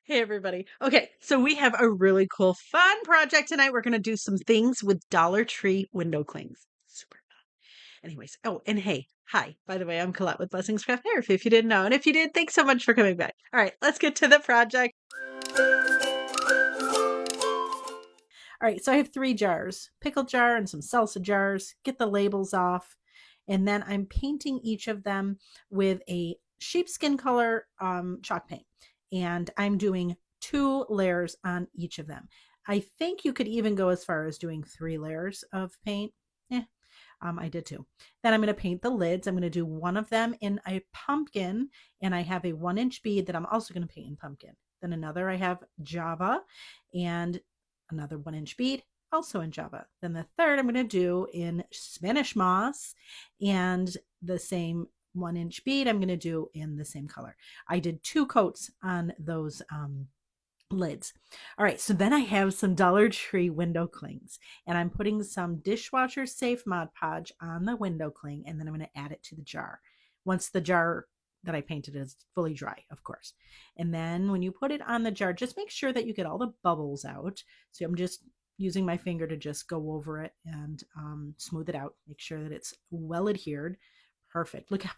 Hey, everybody. Okay, so we have a really cool, fun project tonight. We're going to do some things with Dollar Tree window clings. Super fun. Anyways, oh, and hey, hi. By the way, I'm Colette with Blessings Craft Therapy, if you didn't know. And if you did, thanks so much for coming back. All right, let's get to the project. All right, so I have 3 jars, pickle jar and some salsa jars. Get the labels off. And then I'm painting each of them with a sheepskin color chalk paint. And I'm doing 2 layers on each of them. I think you could even go as far as doing 3 layers of paint. I did too. Then I'm going to paint the lids. I'm going to do one of them in a pumpkin, and I have a 1-inch bead that I'm also going to paint in pumpkin. Then another, I have Java, and another 1-inch bead, also in Java. Then the third, I'm going to do in Spanish moss, and the same 1-inch bead I'm going to do in the same color. I did 2 coats on those lids. All right, so then I have some Dollar Tree window clings, and I'm putting some dishwasher safe Mod Podge on the window cling, and then I'm going to add it to the jar. Once the jar that I painted is fully dry, of course. And then when you put it on the jar, just make sure that you get all the bubbles out. So I'm just using my finger to just go over it and smooth it out. Make sure that it's well adhered. Perfect. Look how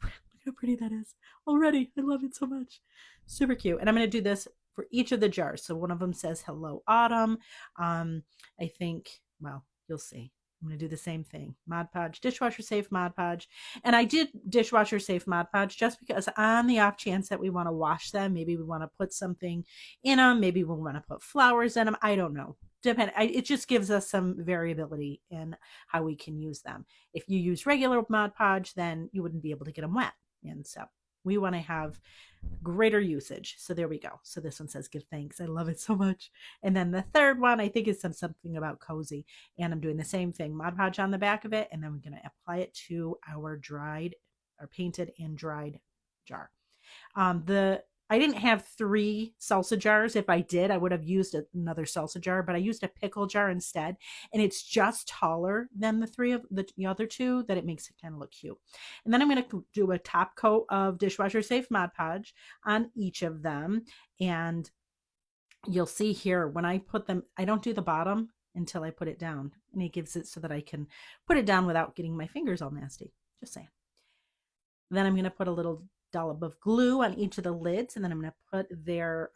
pretty that is already. I love it so much. Super cute. And I'm going to do this for each of the jars. So one of them says Hello Autumn. I think, well, you'll see. I'm going to do the same thing. Mod Podge, dishwasher safe Mod Podge. And I did dishwasher safe Mod Podge just because on the off chance that we want to wash them, maybe we want to put something in them, maybe we want to put flowers in them. I don't know. It just gives us some variability in how we can use them. If you use regular Mod Podge, then you wouldn't be able to get them wet. And so we want to have greater usage. So there we go. So this one says give thanks. I love it so much. And then the third one I think is something about cozy. And I'm doing the same thing. Mod Podge on the back of it. And then we're going to apply it to our dried or painted and dried jar. I didn't have 3 salsa jars. If I did, I would have used another salsa jar, but I used a pickle jar instead. And it's just taller than the other 2 that it makes it kind of look cute. And then I'm going to do a top coat of dishwasher safe Mod Podge on each of them. And you'll see here when I put them, I don't do the bottom until I put it down. And it gives it so that I can put it down without getting my fingers all nasty. Just saying. Then I'm going to put a little dollop of glue on each of the lids, and then I'm going to put their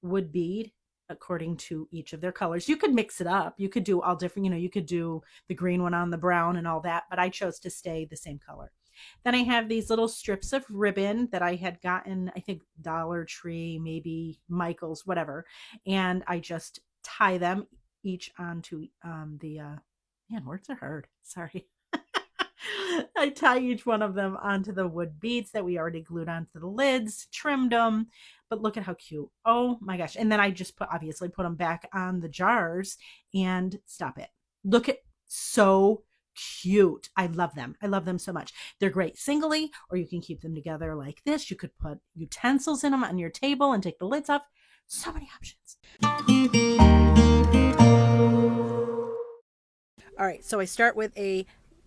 wood bead according to each of their colors. You could mix it up. You could do all different, you could do the green one on the brown and all that, but I chose to stay the same color. Then I have these little strips of ribbon that I had gotten, I think Dollar Tree, maybe Michael's, whatever, and I just tie them each onto man, words are hard. Sorry. I tie each one of them onto the wood beads that we already glued onto the lids, trimmed them, but look at how cute. Oh my gosh. And then I just obviously put them back on the jars and stop it. Look at, so cute. I love them. I love them so much. They're great singly, or you can keep them together like this. You could put utensils in them on your table and take the lids off. So many options. All right, so I start with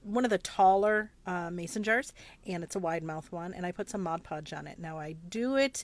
one of the taller mason jars, and it's a wide mouth one, and I put some Mod Podge on it. Now I do it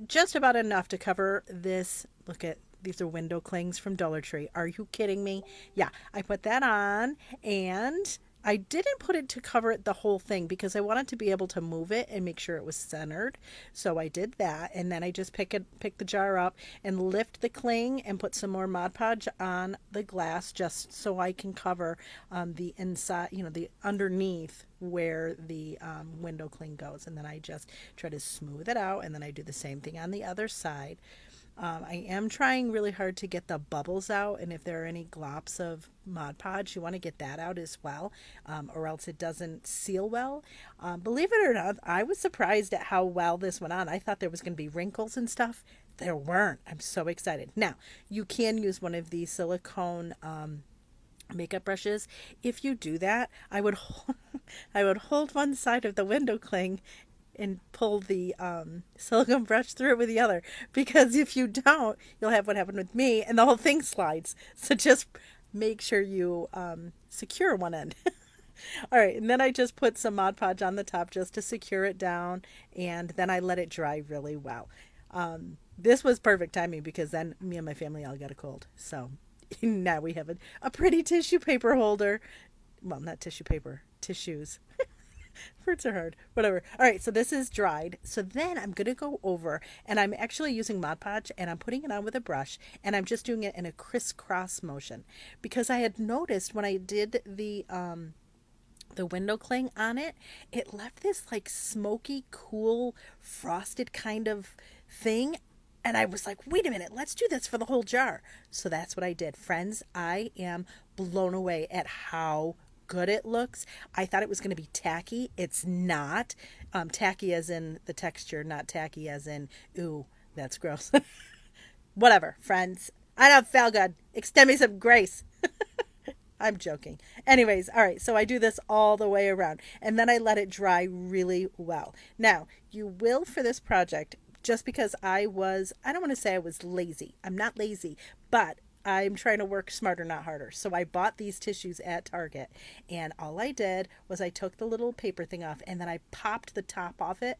just about enough to cover this. Look at, these are window clings from Dollar Tree. Are you kidding me? Yeah, I put that on, and I didn't put it to cover it the whole thing because I wanted to be able to move it and make sure it was centered. So I did that, and then I just pick the jar up and lift the cling and put some more Mod Podge on the glass just so I can cover the inside, the underneath where the window cling goes. And then I just try to smooth it out, and then I do the same thing on the other side. I am trying really hard to get the bubbles out, and if there are any glops of Mod Podge, you want to get that out as well, or else it doesn't seal well. Believe it or not, I was surprised at how well this went on. I thought there was going to be wrinkles and stuff. There weren't. I'm so excited. Now, you can use one of these silicone makeup brushes. If you do that, I would hold one side of the window cling and pull the silicone brush through it with the other, because if you don't, you'll have what happened with me and the whole thing slides. So just make sure you secure one end. All right, and then I just put some Mod Podge on the top just to secure it down, and then I let it dry really well. This was perfect timing because then me and my family all got a cold. So now we have a pretty tissue paper holder. Well, not tissue paper, tissues. Fruits are hard. Whatever. All right, so this is dried. So then I'm going to go over and I'm actually using Mod Podge and I'm putting it on with a brush and I'm just doing it in a crisscross motion because I had noticed when I did the window cling on it, it left this like smoky, cool, frosted kind of thing. And I was like, wait a minute, let's do this for the whole jar. So that's what I did. Friends, I am blown away at how good it looks. I thought it was going to be tacky. It's not. Tacky as in the texture, not tacky as in, ooh, that's gross. Whatever, friends. I don't feel good. Extend me some grace. I'm joking. Anyways, all right, so I do this all the way around and then I let it dry really well. Now, you will for this project, just because I don't want to say I was lazy. I'm not lazy, but I'm trying to work smarter, not harder. So I bought these tissues at Target and all I did was I took the little paper thing off and then I popped the top off it.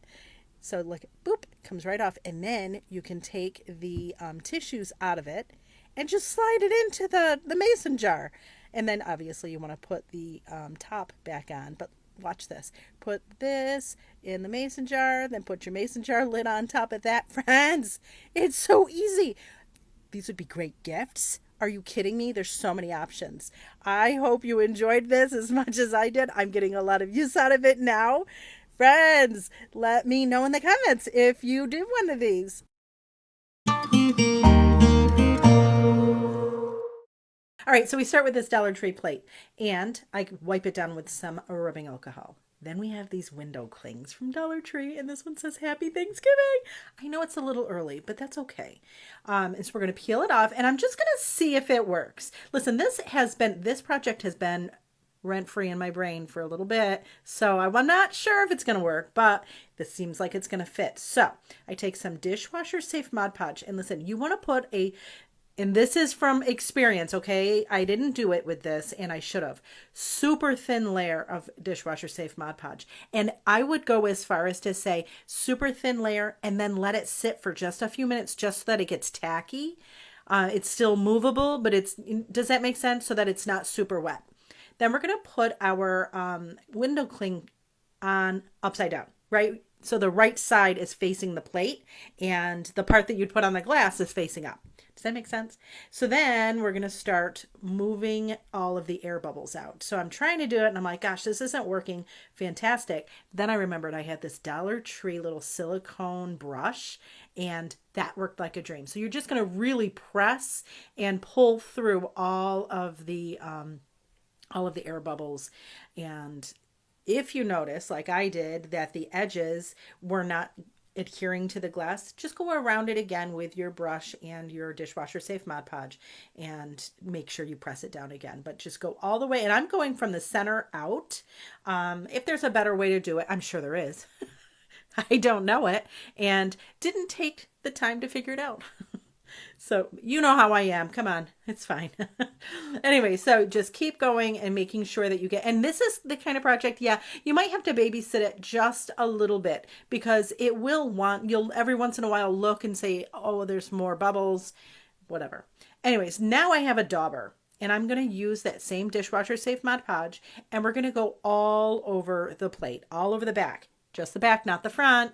So look, boop, it comes right off. And then you can take the tissues out of it and just slide it into the mason jar. And then obviously you want to put the top back on. But watch this. Put this in the mason jar, then put your mason jar lid on top of that. Friends, it's so easy. These would be great gifts. Are you kidding me? There's so many options. I hope you enjoyed this as much as I did. I'm getting a lot of use out of it now. Friends, let me know in the comments if you did one of these. All right, so we start with this Dollar Tree plate, and I wipe it down with some rubbing alcohol. Then we have these window clings from Dollar Tree, and this one says Happy Thanksgiving. I know it's a little early, but that's okay. And so we're going to peel it off, and I'm just going to see if it works. Listen, this project has been rent-free in my brain for a little bit, so I'm not sure if it's going to work, but this seems like it's going to fit. So I take some dishwasher safe Mod Podge, and listen, you want to put and this is from experience, okay? I didn't do it with this, and I should have. Super thin layer of dishwasher safe Mod Podge. And I would go as far as to say super thin layer and then let it sit for just a few minutes just so that it gets tacky. It's still movable, but does that make sense? So that it's not super wet. Then we're going to put our window cling on upside down, right? So the right side is facing the plate and the part that you'd put on the glass is facing up. Does that make sense? So then we're going to start moving all of the air bubbles out. So I'm trying to do it and I'm like, gosh, this isn't working. Fantastic. Then I remembered I had this Dollar Tree little silicone brush and that worked like a dream. So you're just going to really press and pull through all of the air bubbles. And if you notice, like I did, that the edges were not adhering to the glass, just go around it again with your brush and your dishwasher safe Mod Podge and make sure you press it down again, but just go all the way. And I'm going from the center out. If there's a better way to do it, I'm sure there is. I don't know it and didn't take the time to figure it out. So you know how I am. Come on, it's fine. Anyway, so just keep going and making sure that you get, and this is the kind of project, yeah, you might have to babysit it just a little bit because you'll every once in a while look and say, oh, there's more bubbles, whatever. Anyways, now I have a dauber and I'm going to use that same dishwasher safe Mod Podge and we're going to go all over the plate, all over the back, just the back, not the front.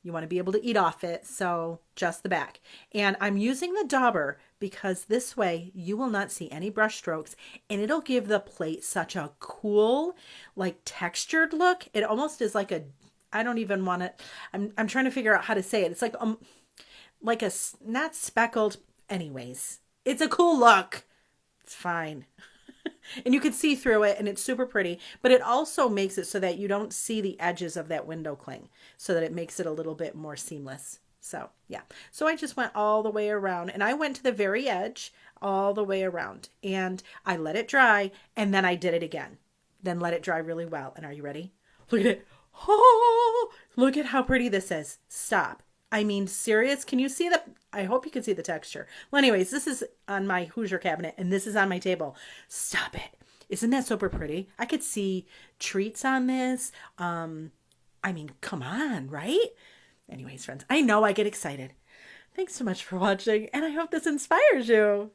You want to be able to eat off it, so just the back. And I'm using the dauber because this way you will not see any brush strokes and it'll give the plate such a cool, like textured look. It almost is like I don't even want it. I'm trying to figure out how to say it. It's like a, not speckled, anyways. It's a cool look. It's fine. And you can see through it and it's super pretty, but it also makes it so that you don't see the edges of that window cling so that it makes it a little bit more seamless. So yeah, so I just went all the way around and I went to the very edge all the way around and I let it dry and then I did it again. Then let it dry really well. And are you ready? Look at it. Oh, look at how pretty this is. Stop. I mean, serious? Can you see I hope you can see the texture. Well, anyways, this is on my Hoosier cabinet and this is on my table. Stop it. Isn't that super pretty? I could see treats on this. I mean, come on, right? Anyways, friends, I know I get excited. Thanks so much for watching, and I hope this inspires you.